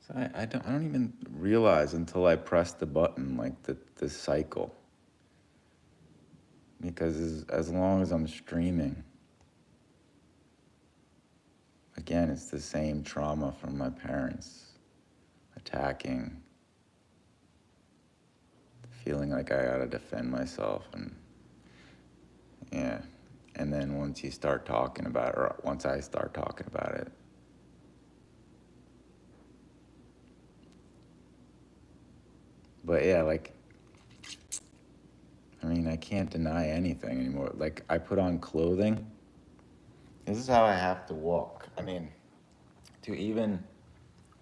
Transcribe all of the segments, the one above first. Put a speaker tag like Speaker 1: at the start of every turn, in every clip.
Speaker 1: So I don't even realize until I press the button, like the cycle. Because as long as I'm streaming, again, it's the same trauma from my parents attacking, feeling like I gotta defend myself, and yeah. And then once you start talking about it, or once I start talking about it, but yeah, like, I mean, I can't deny anything anymore. Like, I put on clothing. This is how I have to walk. I mean, to even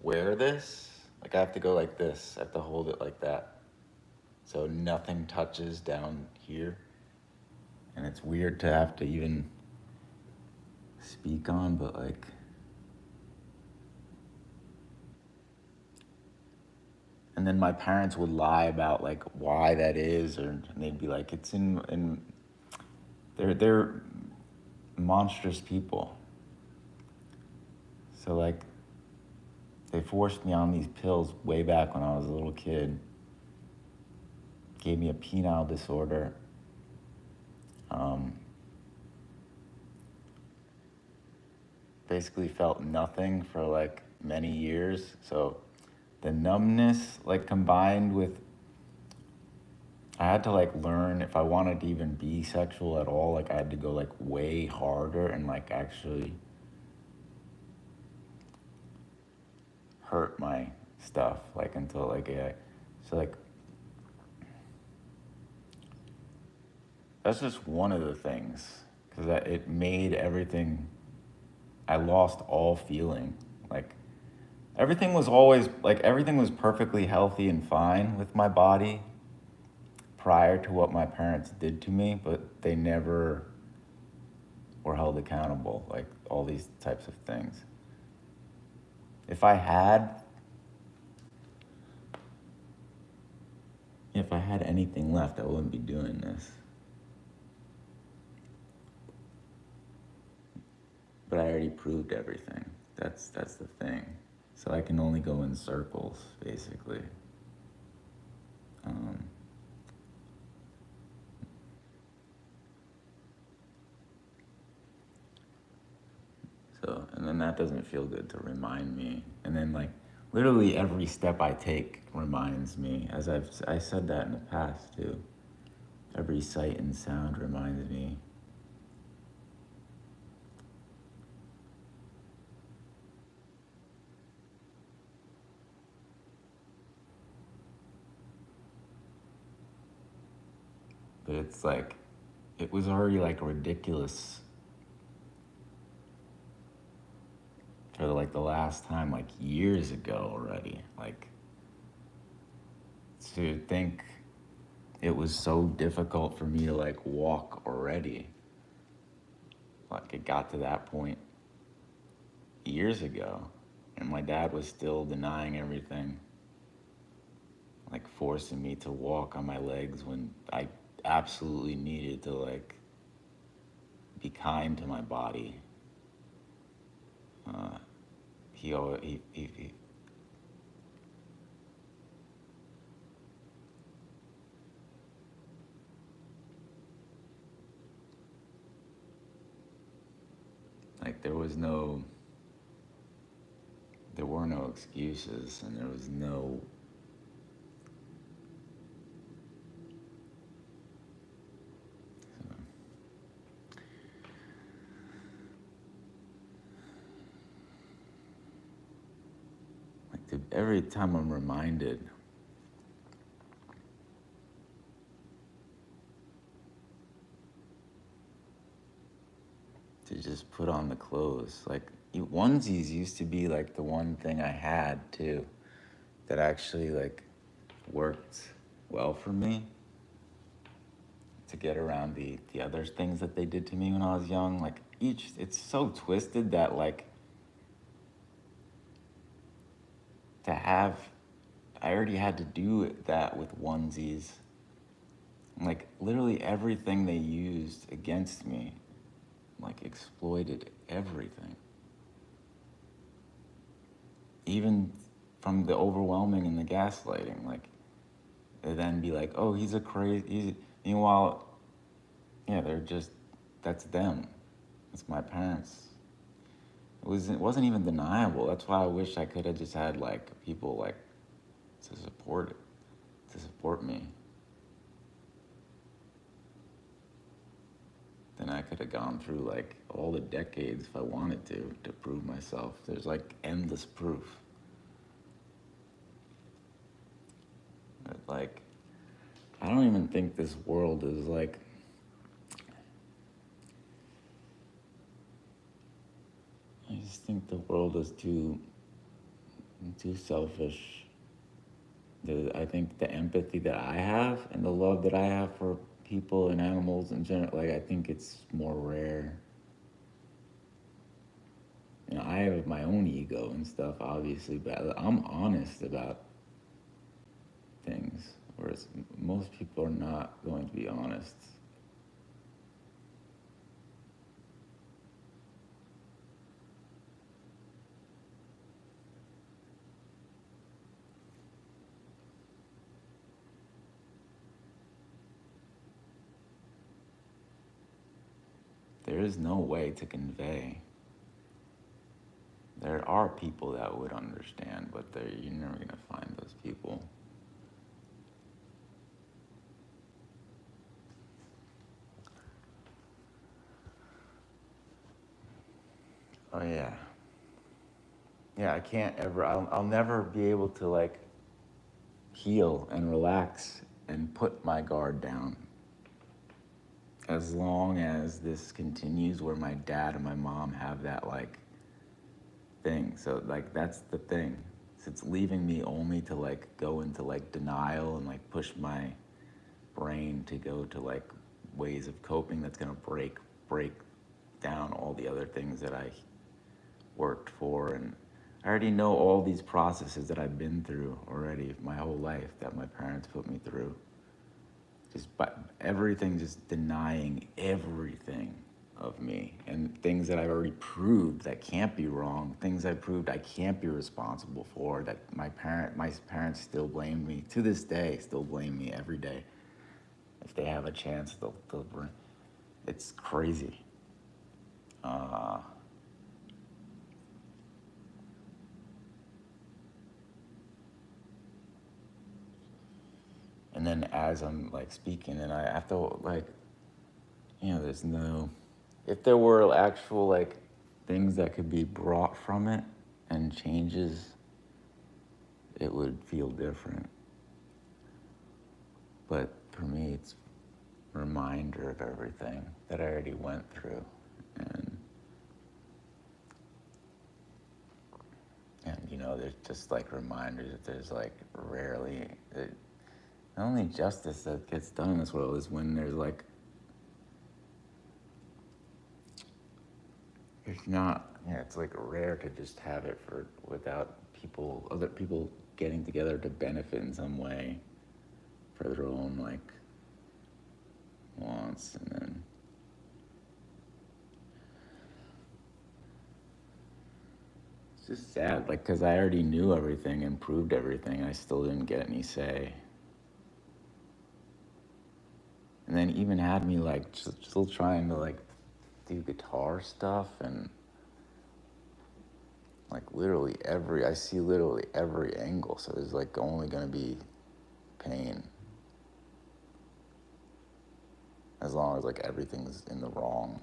Speaker 1: wear this, like, I have to go like this. I have to hold it like that. So nothing touches down here. And it's weird to have to even speak on, but like, and then my parents would lie about like why that is, or and they'd be like, it's in they're monstrous people. So like, they forced me on these pills way back when I was a little kid. Gave me a penile disorder. Um, Basically felt nothing for like many years. So the numbness, like combined with, I had to like learn if I wanted to even be sexual at all, like I had to go like way harder and like actually hurt my stuff, like until like, yeah. So like, that's just one of the things, because it made everything, I lost all feeling. Like everything was always, like everything was perfectly healthy and fine with my body prior to what my parents did to me, but they never were held accountable, like all these types of things. If I had, if I had anything left, I wouldn't be doing this. But I already proved everything. That's the thing. So I can only go in circles, basically. Um, so, and then that doesn't feel good to remind me. And then like, literally every step I take reminds me, as I said that in the past too. Every sight and sound reminds me. But it's like, it was already like ridiculous for like the last time, like years ago already. Like, to think it was so difficult for me to like walk already. Like it got to that point years ago, and my dad was still denying everything, like forcing me to walk on my legs when I absolutely needed to like be kind to my body. Uh, he always he like there were no excuses, and there was no, like every time I'm reminded to just put on the clothes. Like onesies used to be like the one thing I had too that actually like worked well for me to get around the other things that they did to me when I was young. Like each, it's so twisted that like to have, I already had to do that with onesies. Like literally everything they used against me, like exploited everything. Even from the overwhelming and the gaslighting. Like, they then be like, oh, he's a crazy, meanwhile, yeah, they're just, that's them. It's my parents. It wasn't even deniable. That's why I wish I could have just had like people like to support it, to support me. Then I could have gone through like all the decades if I wanted to prove myself. There's like endless proof. But like, I don't even think this world is like, I just think the world is too selfish. I think the empathy that I have and the love that I have for people and animals in general, like I think it's more rare. You know, I have my own ego and stuff, obviously, but I'm honest about things, whereas most people are not going to be honest. There is no way to convey. There are people that would understand, but you're never going to find those people. Oh yeah. Yeah, I can't ever, I'll never be able to like heal and relax and put my guard down as long as this continues where my dad and my mom have that like thing. So like that's the thing. So it's leaving me only to like go into like denial and like push my brain to go to like ways of coping that's gonna break down all the other things that I worked for. And I already know all these processes that I've been through already my whole life that my parents put me through. But everything, just denying everything of me and things that I've already proved that can't be wrong, things I proved I can't be responsible for, that my parents still blame me to this day, still blame me every day. If they have a chance, they'll bring. It's crazy. And then as I'm like speaking, and I have to like, there's no, if there were actual like things that could be brought from it and changes, it would feel different. But for me, it's a reminder of everything that I already went through. And there's just like reminders that there's like rarely, the only justice that gets done in this world is when there's like, it's not, it's like rare to just have it without other people getting together to benefit in some way for their own like wants. And then it's just sad, like, because I already knew everything and proved everything, I still didn't get any say. And then even had me like still trying to like do guitar stuff, and like I see literally every angle, so there's like only gonna be pain as long as like everything's in the wrong.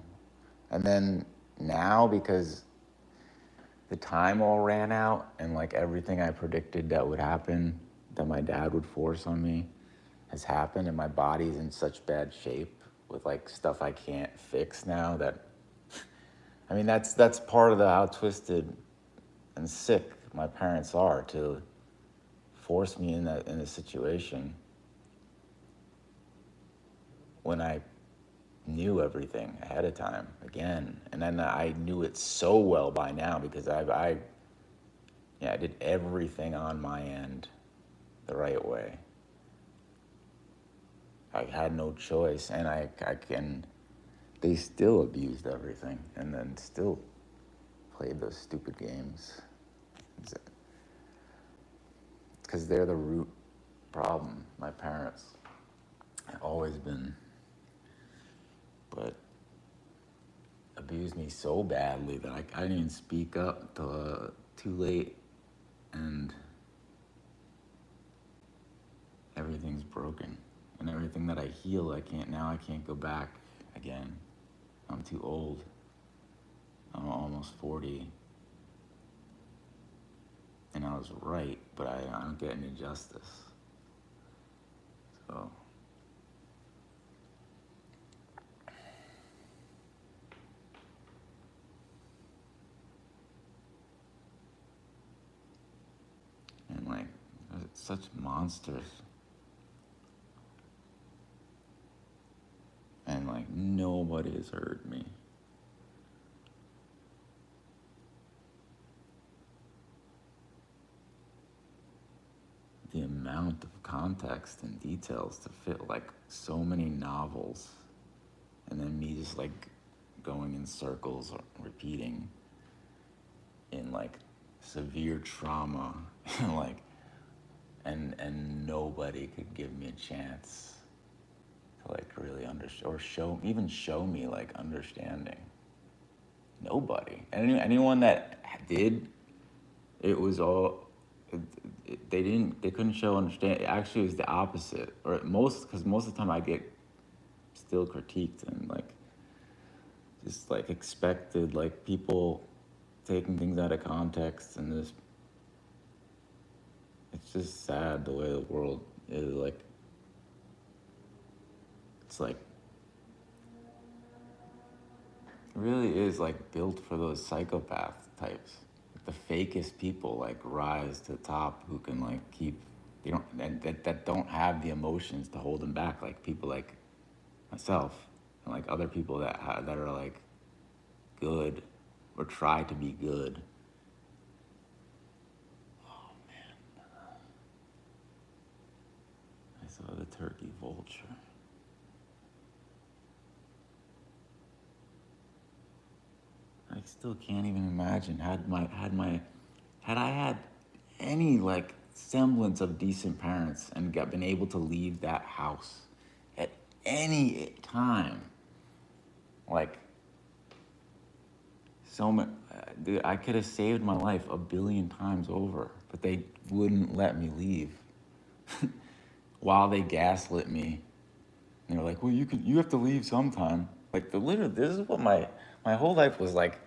Speaker 1: And then now, because the time all ran out and like everything I predicted that would happen, that my dad would force on me, has happened, and my body's in such bad shape with like stuff I can't fix now that I mean that's part of how twisted and sick my parents are, to force me in a situation when I knew everything ahead of time again. And then I knew it so well by now because I did everything on my end the right way. I had no choice, and they still abused everything and then still played those stupid games. because they're the root problem. My parents have always been, but abused me so badly that I didn't even speak up until too late, and everything's broken. And everything that I heal, I can't go back again. I'm too old. I'm almost 40. And I was right, but I don't get any justice. So. And like, such monsters. And like, nobody has heard me. The amount of context and details to fit like so many novels, and then me just like going in circles or repeating in like severe trauma, like, and nobody could give me a chance to like really understand or show me like understanding. Nobody. Anyone that did, it was all. They couldn't show understand. Actually, it was the opposite, or because most of the time I get still critiqued and like just like expected, like people taking things out of context, and this. It's just sad the way the world is. Like, it's like it really is like built for those psychopath types. The fakest people like rise to the top, who can like keep, they don't, and that don't have the emotions to hold them back, like people like myself and like other people that are like good or try to be good. Oh man, I saw the turkey vulture. I still can't even imagine had I had any like semblance of decent parents and been able to leave that house at any time. Like, so much, dude, I could have saved my life 1,000,000,000 times over, but they wouldn't let me leave. While they gaslit me, and they were like, "Well, you have to leave sometime." Like, literally, this is what my whole life was like.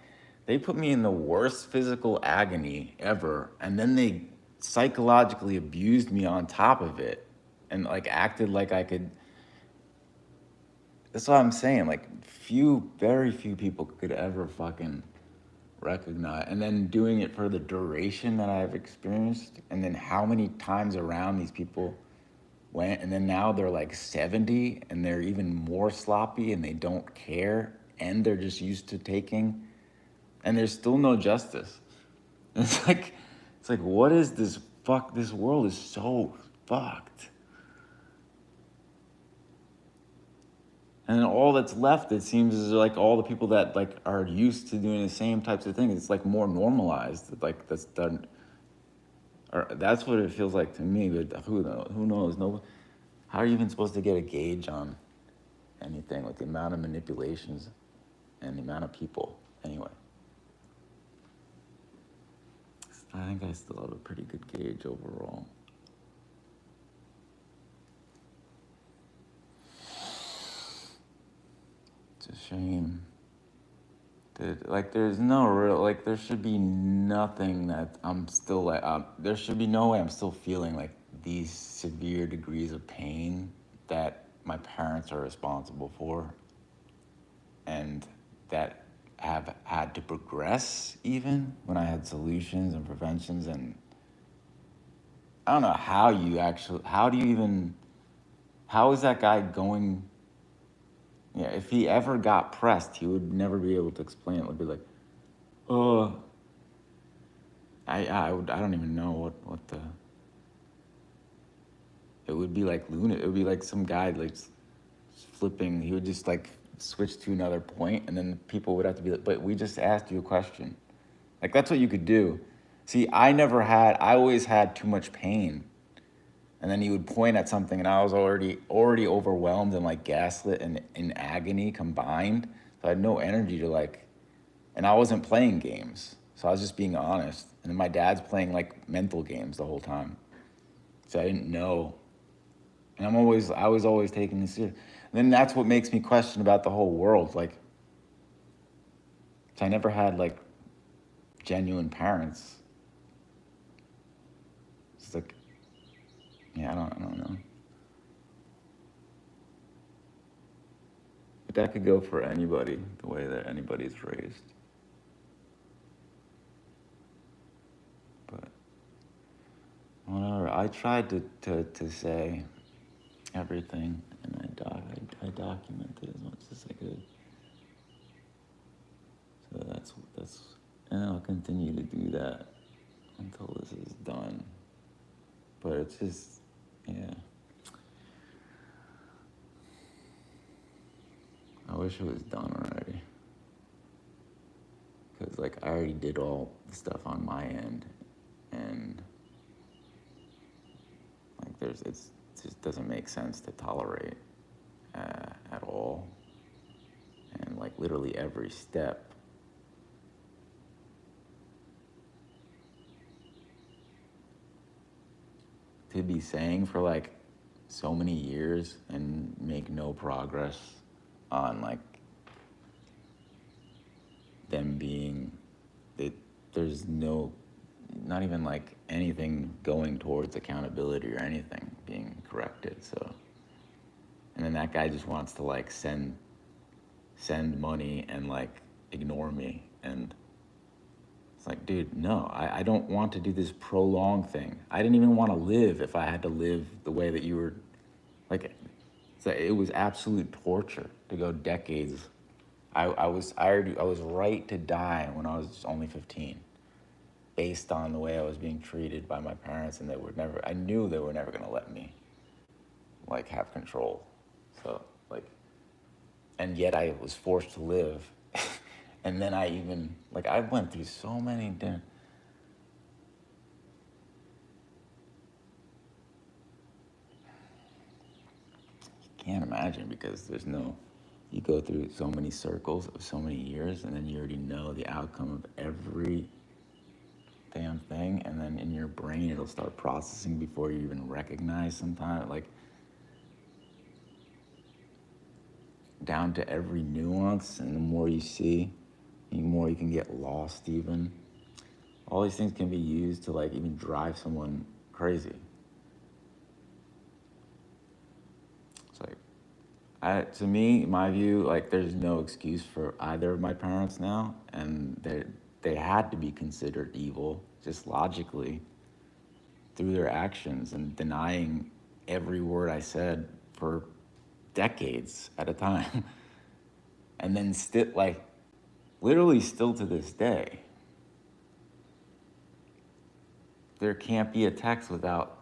Speaker 1: They put me in the worst physical agony ever, and then they psychologically abused me on top of it, and like acted like I could. That's what I'm saying. Like, very few people could ever fucking recognize, and then doing it for the duration that I've experienced, and then how many times around these people went, and then now they're like 70 and they're even more sloppy and they don't care, and they're just used to taking, and there's still no justice. And it's like what is this fuck? This world is so fucked. And then all that's left, it seems, is like all the people that like are used to doing the same types of things. It's like more normalized. Like that's done, or that's what it feels like to me. But who knows? No, how are you even supposed to get a gauge on anything with the amount of manipulations and the amount of people? Anyway, I think I still have a pretty good gauge overall. It's a shame that like there's no real, like there should be nothing that I'm still like there should be no way I'm still feeling like these severe degrees of pain that my parents are responsible for, and that have had to progress even when I had solutions and preventions. And I don't know how do you even, how is that guy going? Yeah, if he ever got pressed, he would never be able to explain it. It would be like, I don't even know what the. It would be like lunatic. It would be like some guy like flipping. He would just like switch to another point, and then people would have to be like, "But we just asked you a question." Like that's what you could do. See, I always had too much pain, And then he would point at something, and I was already overwhelmed and like gaslit and in agony combined. So I had no energy to like, and I wasn't playing games, so I was just being honest. And then my dad's playing like mental games the whole time, so I didn't know. And I was always taking this serious. And then that's what makes me question about the whole world. Like, so I never had like genuine parents. It's like, yeah, I don't know. But that could go for anybody, the way that anybody's raised. But whatever. I tried to say everything, and I documented as much as I could. So that's, and I'll continue to do that until this is done. But it's just, yeah. I wish it was done already. Because, like, I already did all the stuff on my end. And, like, it just doesn't make sense to tolerate at all. And, like, literally every step to be saying for, like, so many years and make no progress on, like, them being, there's not even like anything going towards accountability or anything being corrected. So, and then that guy just wants to like send money and like ignore me. And it's like, dude, no, I don't want to do this prolonged thing. I didn't even want to live if I had to live the way that you were, like, so it was absolute torture to go decades. I was right to die when I was only 15, based on the way I was being treated by my parents, and I knew they were never gonna let me like have control. So like, and yet I was forced to live. And then I went through so many different, can't imagine, because you go through so many circles of so many years, and then you already know the outcome of every damn thing, and then in your brain it'll start processing before you even recognize sometimes, like down to every nuance. And the more you see, the more you can get lost. Even all these things can be used to like even drive someone crazy. It's like, to me, my view, like there's no excuse for either of my parents now, and they had to be considered evil just logically through their actions and denying every word I said for decades at a time. And then still, like, literally still to this day, there can't be a text without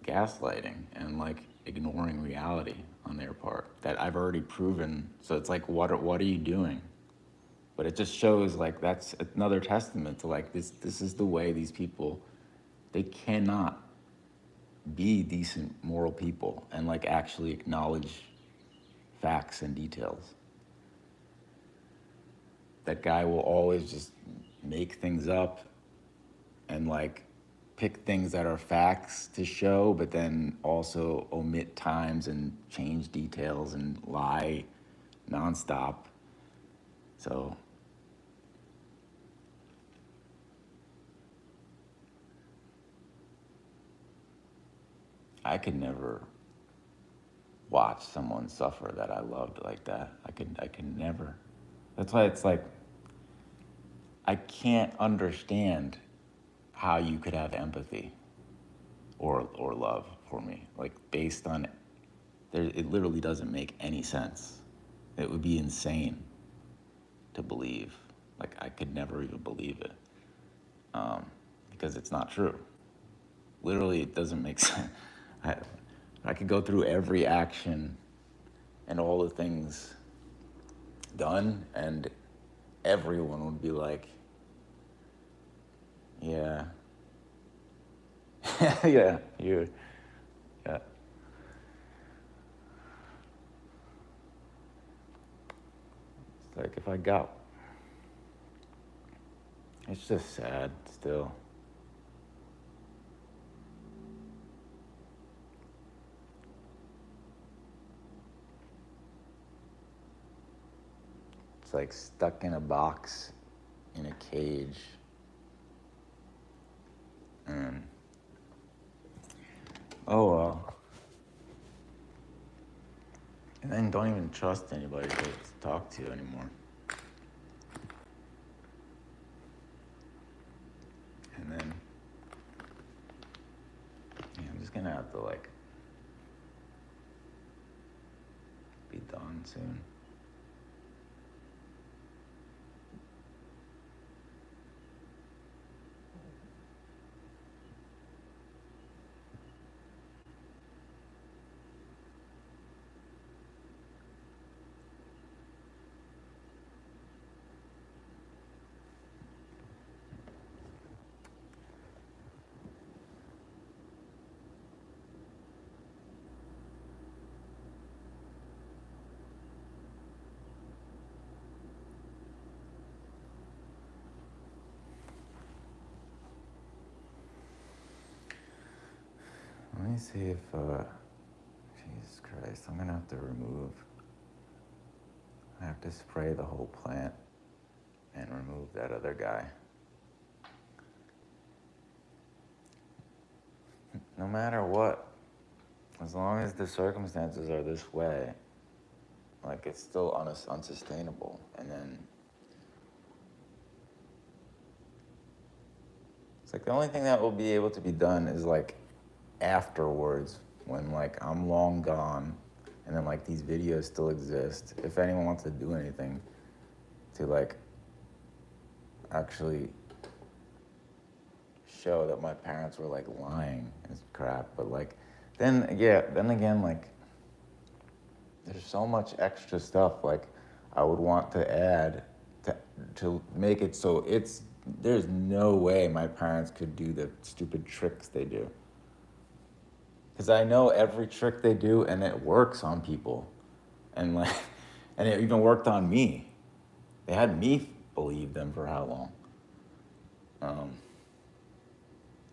Speaker 1: gaslighting and like ignoring reality on their part that I've already proven. So it's like, what are you doing? But it just shows like that's another testament to like this is the way these people, they cannot be decent moral people and like actually acknowledge facts and details. That guy will always just make things up and like pick things that are facts to show, but then also omit times and change details and lie nonstop. So I could never watch someone suffer that I loved like that. I could never. That's why it's like I can't understand how you could have empathy or love for me, like based on it literally doesn't make any sense. It would be insane to believe. Like I could never even believe it, because it's not true. Literally, it doesn't make sense. I could go through every action and all the things done, and everyone would be like, yeah, yeah, Yeah. It's like if I got, it's just sad still. It's like stuck in a box, in a cage. And oh well. And then don't even trust anybody to talk to you anymore. And then, yeah, I'm just gonna have to like be done soon. Let me see if, Jesus Christ, I'm gonna have to remove, I have to spray the whole plant and remove that other guy. No matter what, as long as the circumstances are this way, like it's still unsustainable. And then it's like the only thing that will be able to be done is like afterwards, when like I'm long gone and then like these videos still exist. If anyone wants to do anything to like actually show that my parents were like lying and crap, but like then again, like there's so much extra stuff like I would want to add to make it so there's no way my parents could do the stupid tricks they do. Because I know every trick they do and it works on people. And like and it even worked on me. They had me believe them for how long?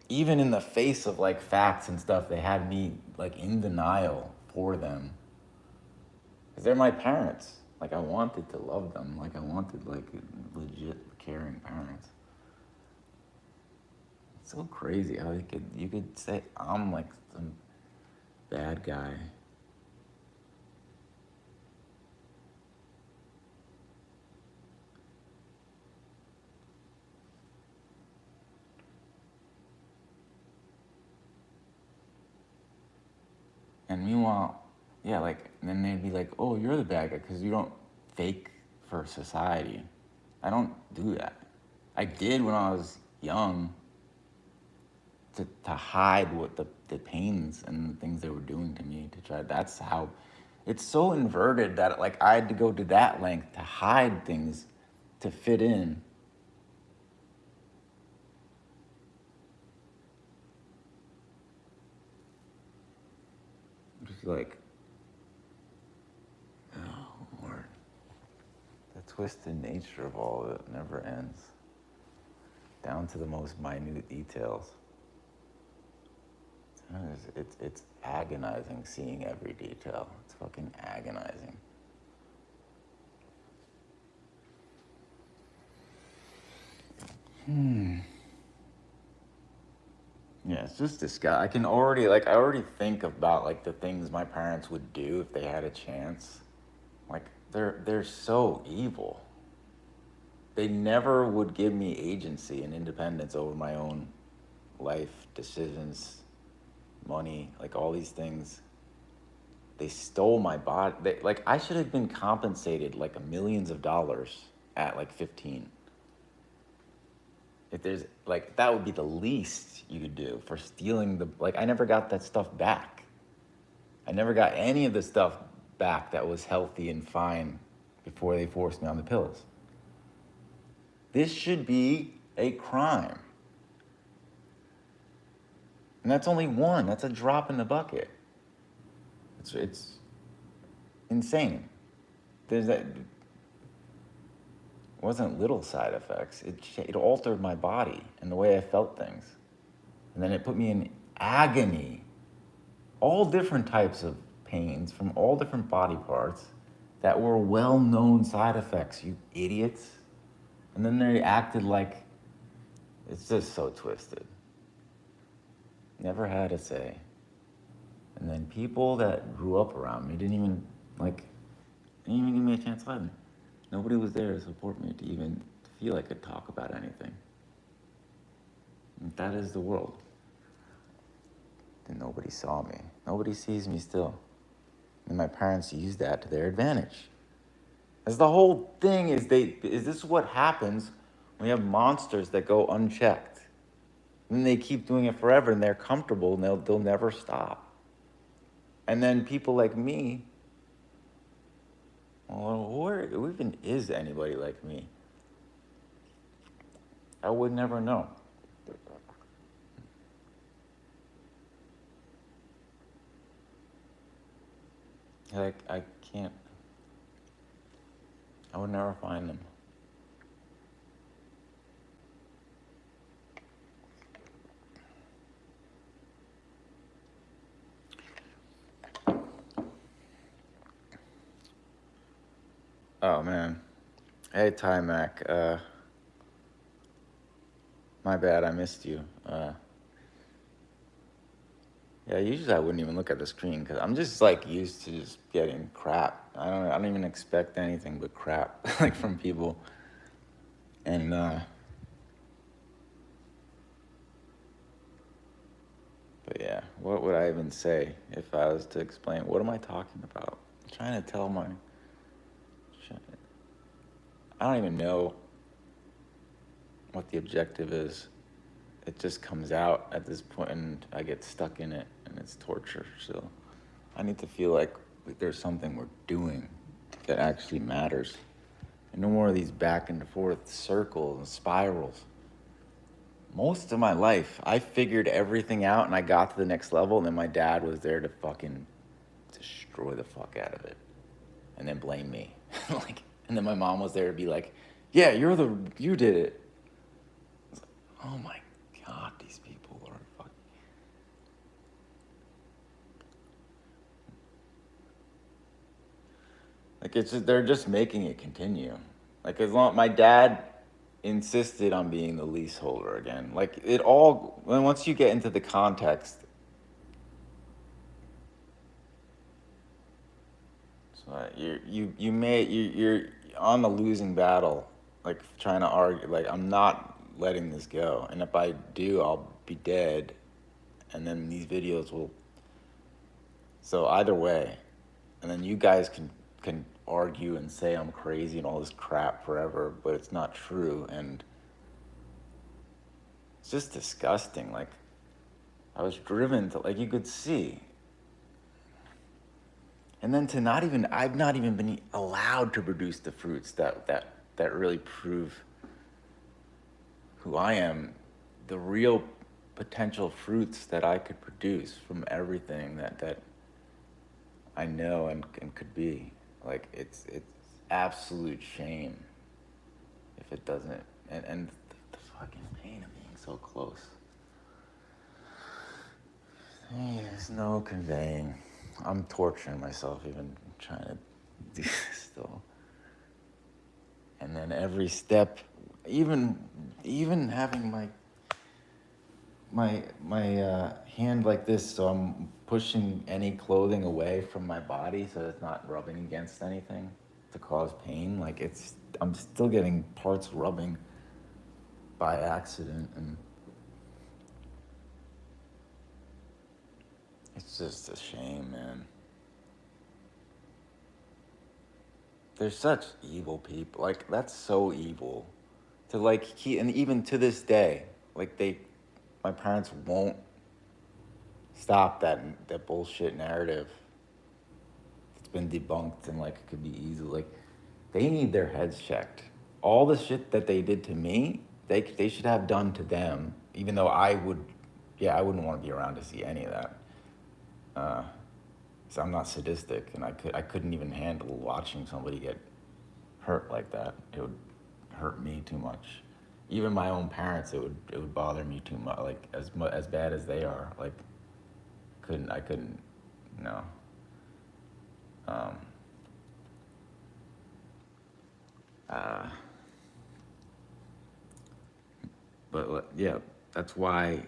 Speaker 1: Even in the face of like facts and stuff, they had me like in denial for them. Because they're my parents. Like I wanted to love them. Like I wanted like legit caring parents. It's so crazy how you could say I'm like some bad guy. And meanwhile, yeah, like, and then they'd be like, oh, you're the bad guy because you don't fake for society. I don't do that. I did when I was young to hide what the pains and the things they were doing to me to try. That's how, it's so inverted that like I had to go to that length to hide things to fit in. Just like, oh Lord, the twisted nature of all of it never ends, down to the most minute details. It's agonizing seeing every detail. It's fucking agonizing. Yeah, it's just disgusting. I already think about like the things my parents would do if they had a chance. Like they're so evil. They never would give me agency and independence over my own life, decisions, money, like all these things. They stole my body. Like I should have been compensated like millions of dollars at like 15. If there's like that would be the least you could do for stealing like I never got that stuff back. I never got any of the stuff back that was healthy and fine before they forced me on the pills. This should be a crime. And that's only one. That's a drop in the bucket. It's insane. There's that. It wasn't little side effects. It altered my body and the way I felt things, and then it put me in agony. All different types of pains from all different body parts that were well-known side effects. You idiots. And then they acted like it's just so twisted. Never had a say. And then people that grew up around me didn't even give me a chance to live. Nobody was there to support me to even feel I could talk about anything. And that is the world. And nobody saw me. Nobody sees me still. And my parents used that to their advantage. As the whole thing is this is what happens when you have monsters that go unchecked. And they keep doing it forever and they're comfortable and they'll never stop. And then people like me, well, who even is anybody like me? I would never know. Like, I can't, I would never find them. Oh, man. Hey, Ty Mac. My bad, I missed you. Yeah, usually I wouldn't even look at the screen because I'm just like used to just getting crap. I don't even expect anything but crap like from people. And but yeah, what would I even say if I was to explain? What am I talking about? I'm trying to tell my. I don't even know what the objective is. It just comes out at this point and I get stuck in it and it's torture. So I need to feel like there's something we're doing that actually matters. And no more of these back and forth circles and spirals. Most of my life, I figured everything out and I got to the next level and then my dad was there to fucking destroy the fuck out of it. And then blame me. And then my mom was there to be like, yeah, you did it. I was like, oh my God, these people are fucking. They're just making it continue. Like as long my dad insisted on being the leaseholder again. Like it all once you get into the context. So you're on the losing battle, like trying to argue. Like I'm not letting this go, and if I do, I'll be dead, and then these videos will. So either way, and then you guys can argue and say I'm crazy and all this crap forever, but it's not true, and it's just disgusting. Like I was driven to, like you could see. And then I've not even been allowed to produce the fruits that really prove who I am, the real potential fruits that I could produce from everything that I know and could be. Like it's absolute shame if it doesn't, and the fucking pain of being so close. There's no conveying. I'm torturing myself even trying to do this still. And then every step, even having my hand like this, so I'm pushing any clothing away from my body so it's not rubbing against anything to cause pain. Like I'm still getting parts rubbing by accident, and it's just a shame, man. There's such evil people. Like, that's so evil. To, like, and even to this day, like, my parents won't stop that bullshit narrative. It's been debunked and, like, it could be easy. Like, they need their heads checked. All the shit that they did to me, they should have done to them, even though I wouldn't want to be around to see any of that. So I'm not sadistic, and I couldn't even handle watching somebody get hurt like that. It would hurt me too much. Even my own parents, it would bother me too much. Like as bad as they are, like I couldn't, no. Um, uh, but yeah, that's why.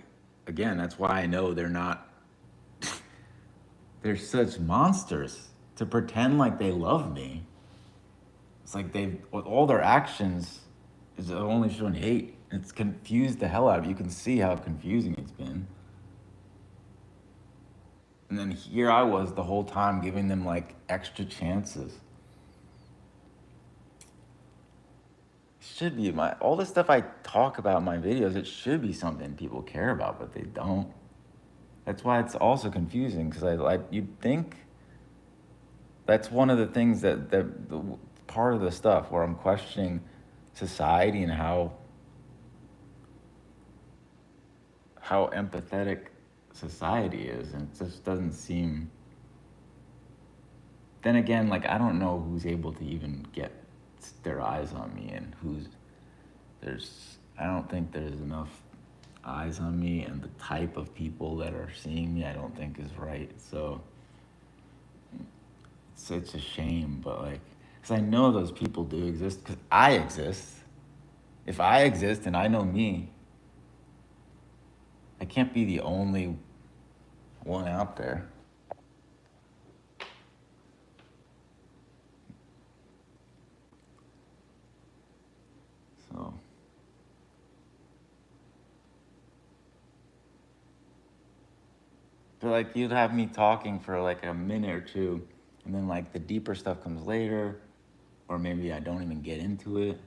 Speaker 1: Again, that's why I know they're not. They're such monsters to pretend like they love me. It's like they've with all their actions is only showing hate. It's confused the hell out of you. You can see how confusing it's been. And then here I was the whole time giving them like extra chances. Should be my all the stuff I talk about in my videos, it should be something people care about, but they don't. That's why it's also confusing because you'd think that's one of the things that the part of the stuff where I'm questioning society and how empathetic society is, and it just doesn't seem. Then again, like I don't know who's able to even get their eyes on me, and who's there's. I don't think there's enough eyes on me, and the type of people that are seeing me, I don't think is right. So it's a shame, but like, because I know those people do exist, because I exist. If I exist and I know me, I can't be the only one out there. So, but like, you'd have me talking for like a minute or two, and then like the deeper stuff comes later, or maybe I don't even get into it.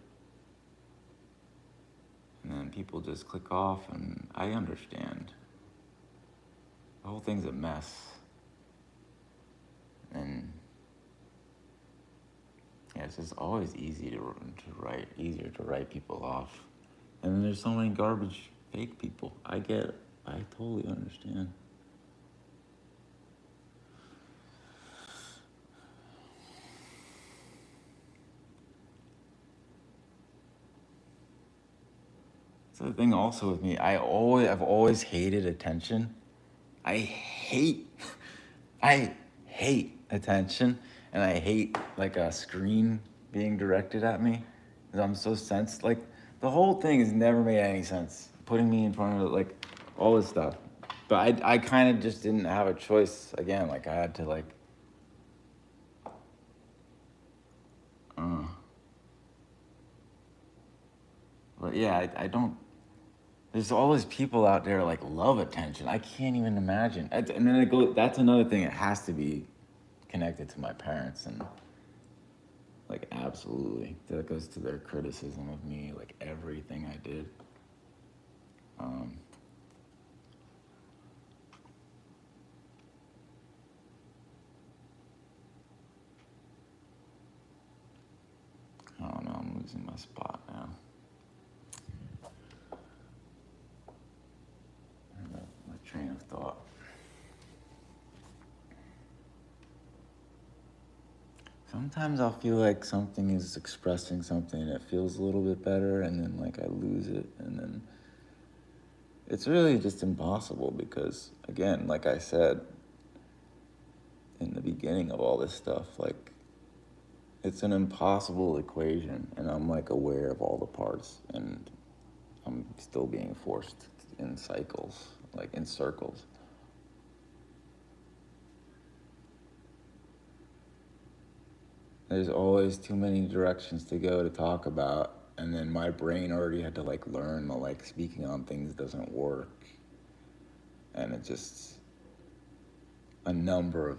Speaker 1: And then people just click off, and I understand. The whole thing's a mess. And yeah, it's just always easier to write people off. And then there's so many garbage fake people. I get it. I totally understand. So the thing also with me, I've always hated attention. I hate, I hate attention, and I hate like a screen being directed at me, because I'm so sensed. Like the whole thing has never made any sense. Putting me in front of like all this stuff, but I kind of just didn't have a choice. Again, like I had to like, uh, but yeah, I don't. There's all these people out there like love attention. I can't even imagine. And then it goes. That's another thing. It has to be connected to my parents, and like absolutely that goes to their criticism of me, like everything I did. Um, I don't know. I'm losing my spot now. I don't know, my train of thought. Sometimes I'll feel like something is expressing something and it feels a little bit better, and then like I lose it, and then it's really just impossible because, again, like I said in the beginning of all this stuff, like it's an impossible equation, and I'm like aware of all the parts, and I'm still being forced in cycles, like in circles. There's always too many directions to go to talk about, and then my brain already had to like learn that like speaking on things doesn't work, and it's just a number of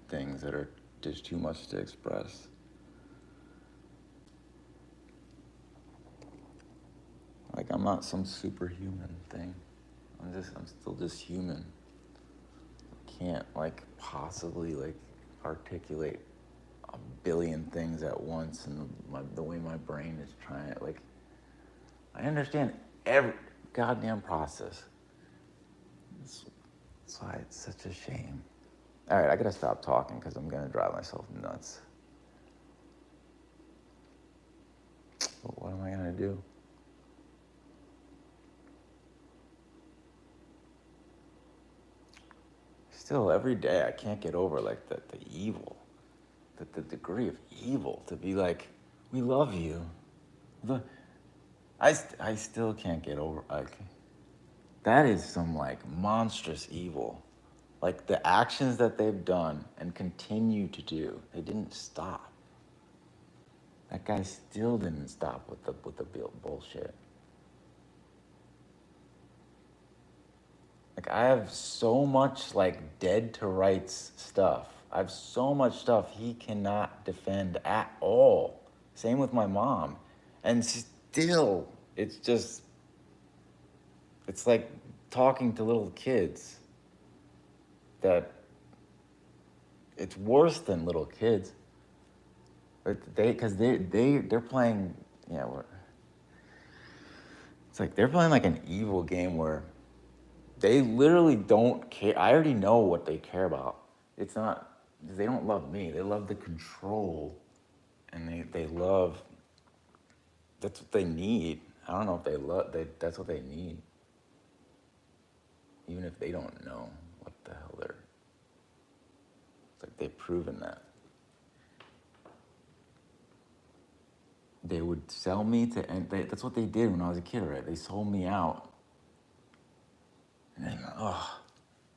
Speaker 1: things that are just too much to express. Like I'm not some superhuman thing. I'm still just human. Can't like possibly like articulate a billion things at once, and the way my brain is trying it. Like I understand every goddamn process. That's why it's such a shame. All right, I gotta stop talking because I'm gonna drive myself nuts. But what am I gonna do? Still, every day I can't get over like the evil, the degree of evil to be like, we love you. I still can't get over like that is some like monstrous evil. Like the actions that they've done and continue to do, they didn't stop. That guy still didn't stop with the bullshit. Like I have so much like dead to rights stuff. I have so much stuff he cannot defend at all. Same with my mom. And still, it's like talking to little kids that it's worse than little kids. Because they're playing, yeah, it's like they're playing like an evil game where they literally don't care. I already know what they care about. It's not, they don't love me. They love the control and they love, that's what they need. I don't know if that's what they need. Even if they don't know what the hell it's like they've proven that. They would sell me to, and that's what they did when I was a kid, right? They sold me out. And then,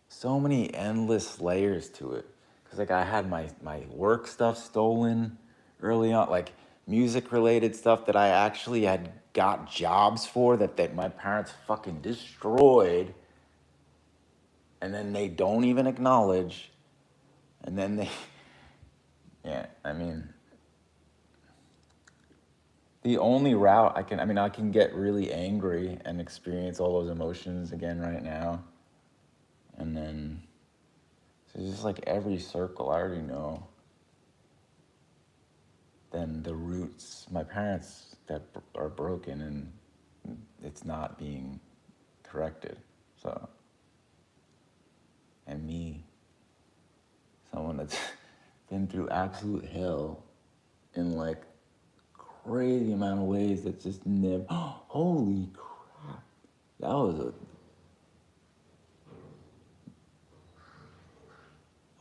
Speaker 1: so many endless layers to it. Because like I had my work stuff stolen early on, like music related stuff that I actually had got jobs for that my parents fucking destroyed. And then they don't even acknowledge. And then they, yeah, I mean, the only route I can get really angry and experience all those emotions again right now. And then, so it's just like every circle, I already know. Then the roots, my parents that are broken and it's not being corrected. So, and me, someone that's been through absolute hell in like crazy amount of ways that just never, holy crap. That was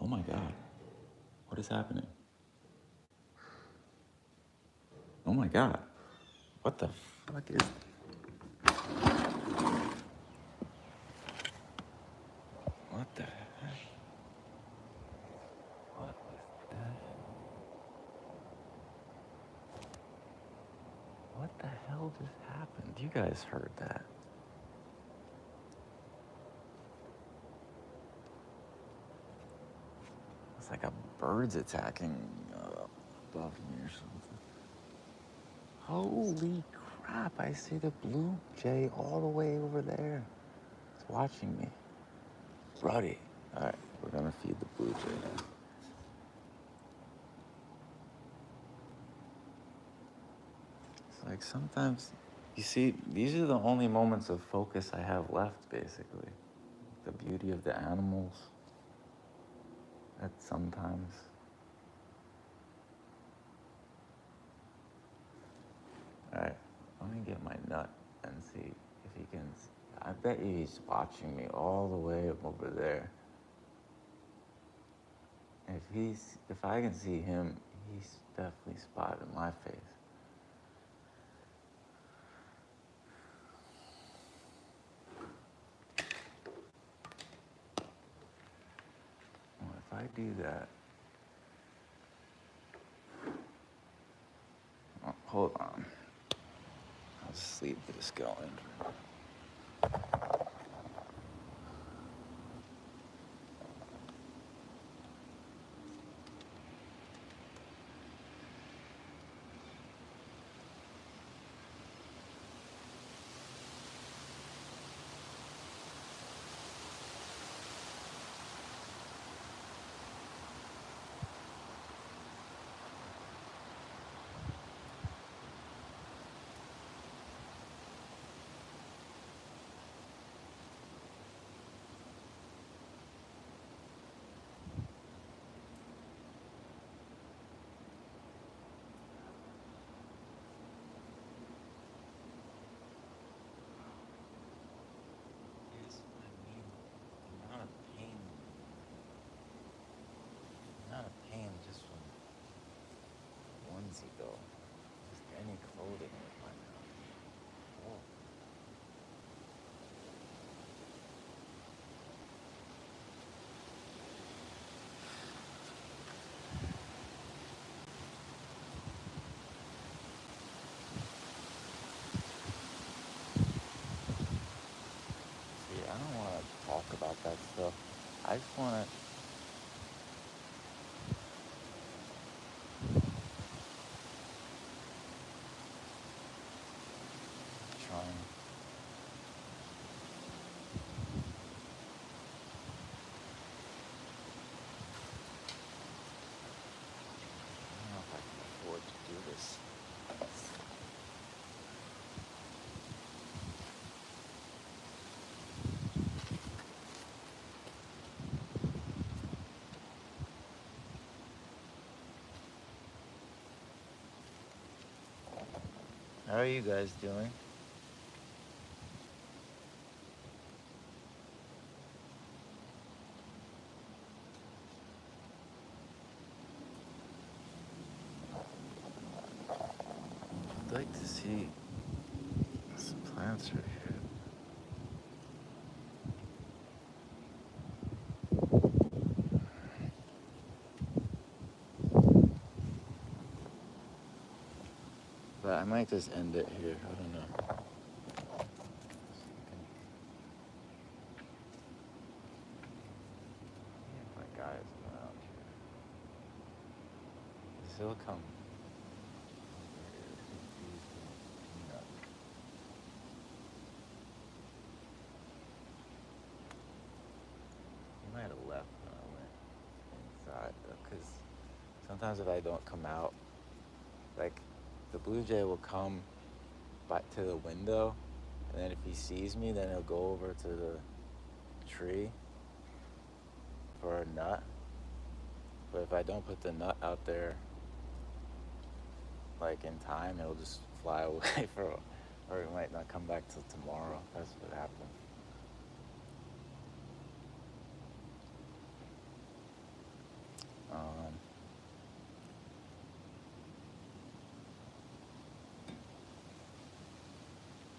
Speaker 1: oh my God, what is happening? Oh my God, what the fuck is what the heck? What was that? What the hell just happened? You guys heard that? It's like a bird's attacking above me or something. Holy crap, I see the blue jay all the way over there. It's watching me. Buddy. All right, we're gonna feed the blue jay now. It's like sometimes, you see, these are the only moments of focus I have left, basically. The beauty of the animals. That sometimes. All right, let me get my nut and see if he can. I bet you he's watching me all the way up over there. If I can see him, he's definitely spotted my face. Well, if I do that, oh, hold on. I'll just leave this going. fancy though. Just any clothing would find out. Whoa. See, I don't want to talk about that stuff. I just want to try and. I don't know if I can afford to do this. How are you guys doing? I'd like to see some plants right here. But I might just end it here. I don't know. See if my guy is around here. He'll come. He might have left when I went inside though, because sometimes if I don't come out, like the blue jay will come back to the window, and then if he sees me, then he'll go over to the tree for a nut. But if I don't put the nut out there like in time, he'll just fly away or he might not come back till tomorrow. That's what happened. Um,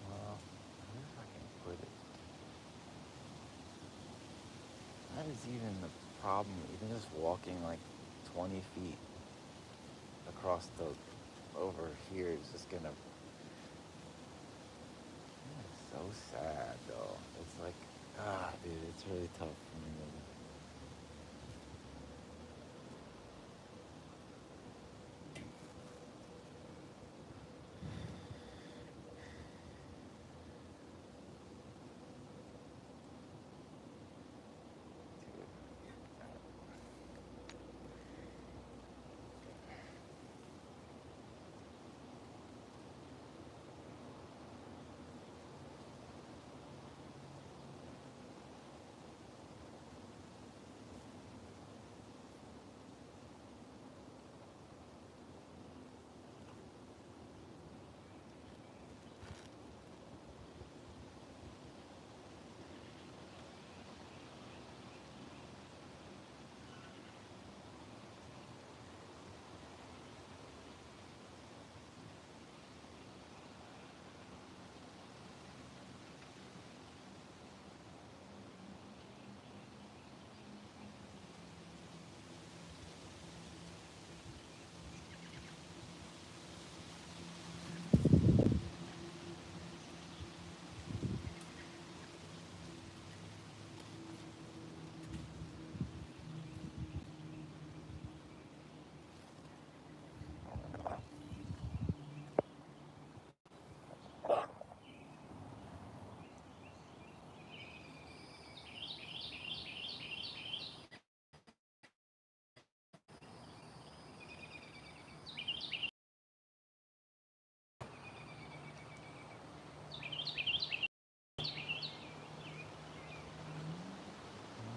Speaker 1: well, I wonder if I can put it. That is even the problem. Even just walking like 20 feet across the over here is just gonna. It's so sad though. It's like, dude, it's really tough for me to.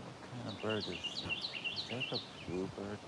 Speaker 1: What kind of bird is that? A bluebird?